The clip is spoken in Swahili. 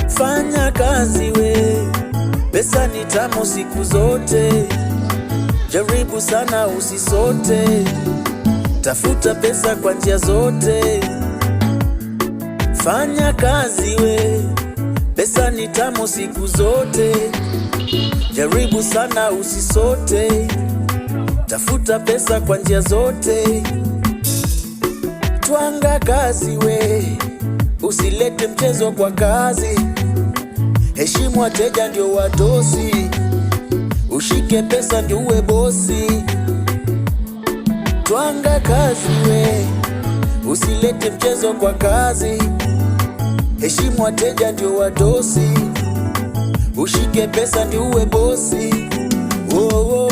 Fanya kazi we, pesa ni tamu siku zote. Jaribu sana usisote, tafuta pesa kwa njia zote. Fanya kazi we, pesa ni tamu siku zote. Jaribu sana usisote, tafuta pesa kwa njia zote. Twanga kazi we, usilete mchezo kwa kazi. Heshimu wateja ndio wadosi, ushike pesa ndio uwe bosi. Twanga kazi we, usilete mchezo kwa kazi. Heshimu wateja ndio wadosi, ushike pesa ndio uwe bosi. Oh, oh.